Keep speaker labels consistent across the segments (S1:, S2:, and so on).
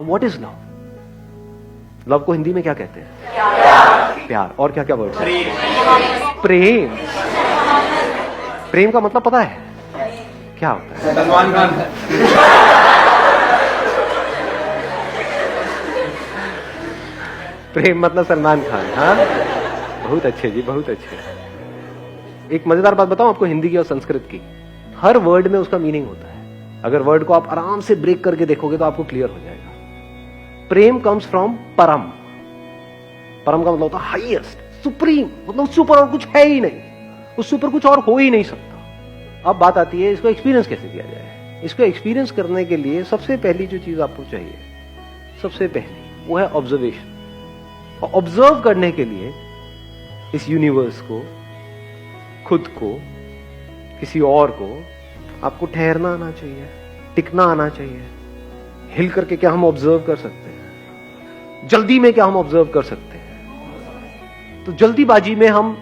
S1: What is love? Love को हिंदी में क्या कहते हैं? प्यार। और क्या क्या वर्ड? प्रेम। प्रेम का मतलब पता है क्या होता है?
S2: सलमान खान।
S1: प्रेम मतलब सलमान खान। हाँ, बहुत अच्छे जी, बहुत अच्छे। एक मजेदार बात बताऊं आपको हिंदी की और संस्कृत की। हर वर्ड में उसका मीनिंग होता है। अगर वर्ड को आप आराम से ब्रेक करके देखोगे तो आपको क्लियर हो जाएगा। प्रेम कम्स फ्रॉम परम। परम का मतलब होता है हाईएस्ट, सुप्रीम, मतलब सुपर और कुछ है ही नहीं, उस सुपर कुछ और हो ही नहीं सकता। अब बात आती है इसको एक्सपीरियंस कैसे किया जाए। इसको एक्सपीरियंस करने के लिए सबसे पहली जो चीज आपको चाहिए, सबसे पहली वो है ऑब्जर्वेशन। और ऑब्जर्व करने के लिए इस यूनिवर्स को, खुद को, किसी और को, आपको ठहरना आना चाहिए, टिकना आना चाहिए। हिल करके क्या हम ऑब्जर्व कर सकते हैं? जल्दी में क्या हम ऑब्जर्व कर सकते हैं? तो जल्दीबाजी में हम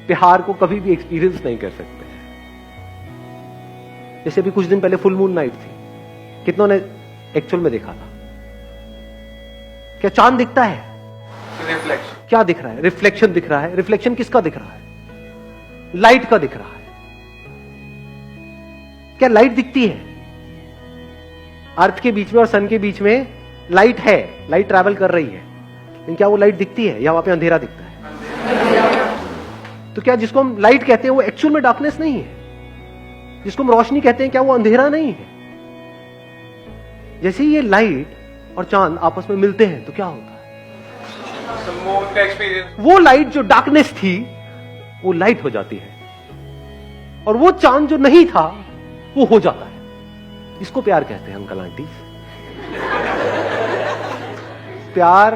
S1: प्यार को कभी भी एक्सपीरियंस नहीं कर सकते। जैसे अभी कुछ दिन पहले फुल मून नाइट थी, कितनों ने एक्चुअल में देखा था? क्या चांद दिखता है?
S2: रिफ्लेक्शन।
S1: क्या दिख रहा है? रिफ्लेक्शन दिख रहा है। रिफ्लेक्शन किसका दिख रहा है? लाइट का दिख रहा है। क्या लाइट दिखती है? अर्थ के बीच में और सन के बीच में लाइट है, लाइट ट्रैवल कर रही है, लेकिन क्या वो लाइट दिखती है या वहां पे अंधेरा दिखता है? तो क्या जिसको हम लाइट कहते हैं वो एक्चुअल में डार्कनेस नहीं है? जिसको हम रोशनी कहते हैं क्या वो अंधेरा नहीं है? जैसे ही ये लाइट और चांद आपस में मिलते हैं तो क्या होता है? वो लाइट जो डार्कनेस थी वो लाइट हो जाती है, और वो चांद जो नहीं था वो हो जाता है। इसको प्यार कहते हैं अंकल आंटी। प्यार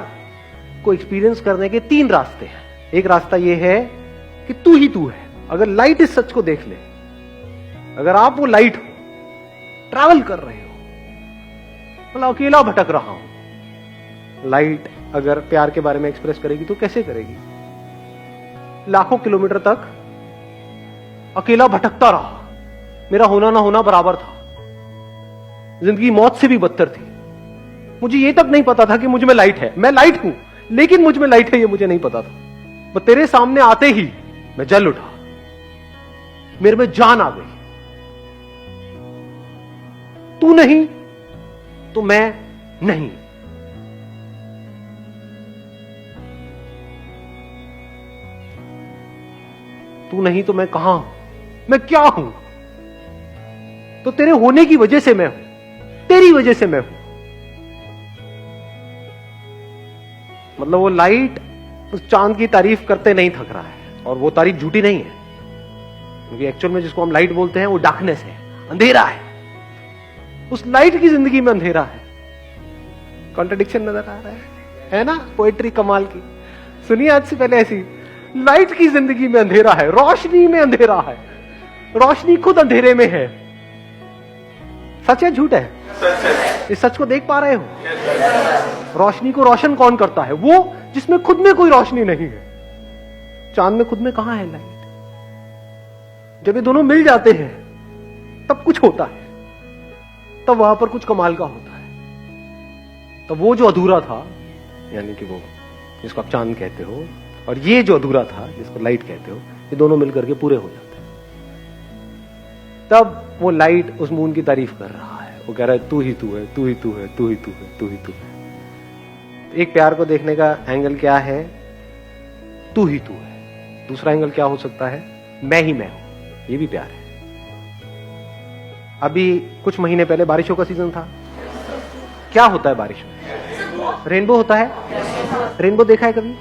S1: को एक्सपीरियंस करने के 3 रास्ते हैं। एक रास्ता ये है कि तू ही तू है। अगर लाइट इस सच को देख ले, अगर आप वो लाइट हो, ट्रैवल कर रहे हो, मतलब अकेला भटक रहा हूं, लाइट अगर प्यार के बारे में एक्सप्रेस करेगी तो कैसे करेगी? लाखों किलोमीटर तक अकेला भटकता रहा, मेरा होना ना होना बराबर था, जिंदगी मौत से भी बदतर थी। मुझे ये तक नहीं पता था कि मुझ में लाइट है। मैं लाइट हूं लेकिन मुझ में लाइट है ये मुझे नहीं पता था। बस तेरे सामने आते ही मैं जल उठा, मेरे में जान आ गई। तू नहीं तो मैं नहीं। तू नहीं तो मैं कहां हूं? मैं क्या हूं? तो तेरे होने की वजह से मैं हूं, तेरी वजह से मैं हूं। मतलब वो लाइट उस चांद की तारीफ करते नहीं थक रहा है, और वो तारीफ झूठी नहीं है, क्योंकि एक्चुअल में जिसको हम लाइट बोलते हैं वो डार्कनेस है, अंधेरा है। उस लाइट की जिंदगी में अंधेरा है। कॉन्ट्रडिक्शन नजर आ रहा है ना? पोएट्री कमाल की। सुनिए आज से पहले ऐसी, लाइट की जिंदगी में अंधेरा है, रोशनी में अंधेरा है, रोशनी खुद अंधेरे में है। सच है झूठ है? इस सच को देख पा रहे हो? रोशनी को रोशन कौन करता है? वो जिसमें खुद में कोई रोशनी नहीं है। चांद में खुद में कहां है लाइट? जब ये दोनों मिल जाते हैं तब कुछ होता है, तब वहां पर कुछ कमाल का होता है। तब वो जो अधूरा था, यानी कि वो जिसको आप चांद कहते हो, और ये जो अधूरा था जिसको लाइट कहते हो, ये दोनों मिलकर के पूरे हो जाते हैं। तब वो लाइट उस मून की तारीफ कर रहा है। वो कह रहा है तू ही तू है, तू ही तू है, तू ही तू है, तू ही तू है। एक प्यार को देखने का एंगल क्या है? तू ही तू है। दूसरा एंगल क्या हो सकता है? मैं ही मैं हूं। ये भी प्यार है। अभी कुछ महीने पहले बारिशों का सीजन था। क्या होता है बारिश में? रेनबो होता है। रेनबो देखा है कभी?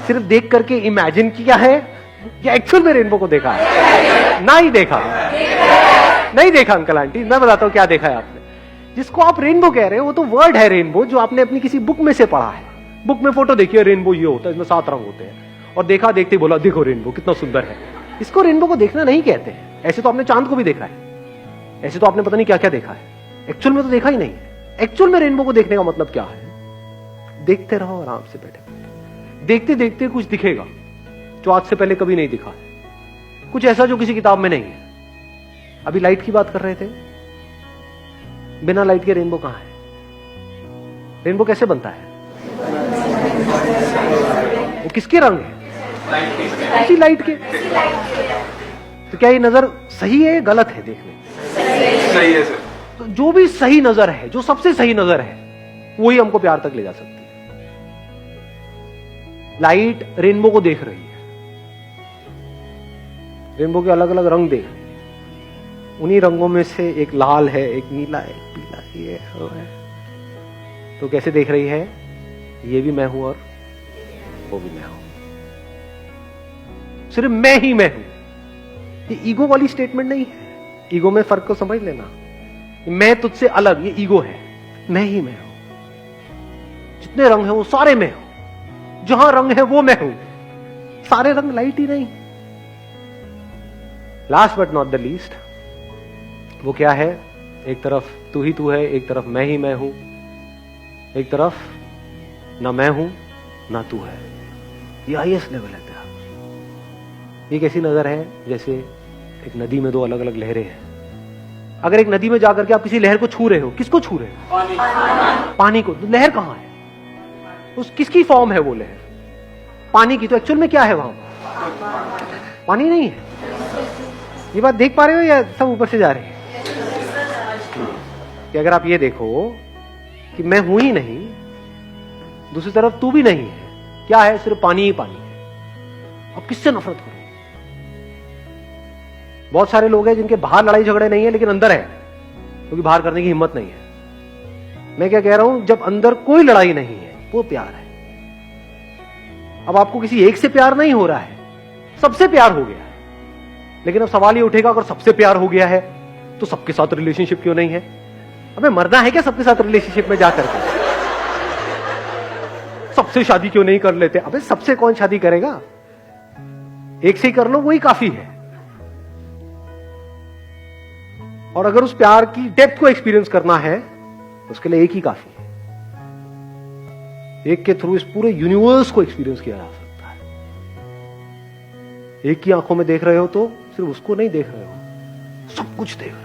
S1: सिर्फ देख करके इमेजिन किया है या एक्चुअल में रेनबो को देखा है? ना ही देखा। नहीं देखा अंकल आंटी। मैं बताता हूं क्या देखा है आपने। जिसको आप रेनबो कह रहे हो वो तो वर्ड है रेनबो, जो आपने अपनी किसी बुक में से पढ़ा है। बुक में फोटो देखिए, रेनबो ये होता है, इसमें 7 रंग होते हैं, और देखा देखते बोला देखो रेनबो कितना सुंदर है। इसको रेनबो को देखना नहीं कहते हैं। ऐसे तो आपने चांद को भी देखा है, ऐसे तो आपने पता नहीं क्या क्या देखा है, एक्चुअल में तो देखा ही नहीं। एक्चुअल में रेनबो को देखने का मतलब क्या है? देखते रहो आराम से बैठे बैठे, देखते देखते कुछ दिखेगा जो आज से पहले कभी नहीं दिखा है, कुछ ऐसा जो किसी किताब में नहीं है। अभी लाइट की बात कर रहे थे, बिना लाइट के रेनबो कहां है? रेनबो कैसे बनता है? वो किसके रंग है? उसी लाइट के। तो क्या ये नजर सही है, गलत है देखने?
S2: सही है सर।
S1: तो जो भी सही नजर है, जो सबसे सही नजर है, वही हमको प्यार तक ले जा सकती है। लाइट रेनबो को देख रही है, रेनबो के अलग अलग रंग देख रही है। उन्हीं रंगों में से एक लाल है, एक नीला है, एक पीला है, ये है। तो कैसे देख रही है? ये भी मैं हूं और वो भी मैं हूं, सिर्फ मैं ही मैं हूं। ये ईगो वाली स्टेटमेंट नहीं है। ईगो में फर्क को समझ लेना। मैं तुझसे अलग, ये ईगो है। मैं ही मैं हूं, जितने रंग हैं वो सारे मैं हूं, जहां रंग है वो मैं हूं। सारे रंग लाइट ही नहीं। Last but not the least, वो क्या है? एक तरफ तू ही तू है, एक तरफ मैं ही मैं हूं, एक तरफ ना मैं हूं ना तू है। ये हाईएस्ट लेवल है तेरा। ये कैसी नजर है? जैसे एक नदी में दो अलग अलग लहरें हैं। अगर एक नदी में जाकर के आप किसी लहर को छू रहे हो, किसको छू रहे हो? पानी को। तो लहर कहां है? उस किसकी फॉर्म है वो लहर? पानी की। तो एक्चुअल में क्या है वहां? पानी नहीं है। ये बात देख पा रहे हो या सब ऊपर से जा रहे हैं? कि अगर आप ये देखो कि मैं हूं ही नहीं, दूसरी तरफ तू भी नहीं है, क्या है? सिर्फ पानी ही पानी है। अब किससे नफरत करो? बहुत सारे लोग हैं जिनके बाहर लड़ाई झगड़े नहीं है लेकिन अंदर है, क्योंकि बाहर करने की हिम्मत नहीं है। मैं क्या कह रहा हूं? जब अंदर कोई लड़ाई नहीं है, वो प्यार है। अब आपको किसी एक से प्यार नहीं हो रहा है, सबसे प्यार हो गया है। लेकिन अब सवाल ये उठेगा, अगर सबसे प्यार हो गया है तो सबके साथ रिलेशनशिप क्यों नहीं है? अबे मरना है क्या सबके साथ रिलेशनशिप में जाकर के? सबसे शादी क्यों नहीं कर लेते? अबे सबसे कौन शादी करेगा? एक से ही कर लो, वही काफी है। और अगर उस प्यार की डेप्थ को एक्सपीरियंस करना है, उसके लिए एक ही काफी है। एक के थ्रू इस पूरे यूनिवर्स को एक्सपीरियंस किया जा सकता है। एक की आंखों में देख रहे हो तो सिर्फ उसको नहीं देख रहे हो, सब कुछ देख रहे हो।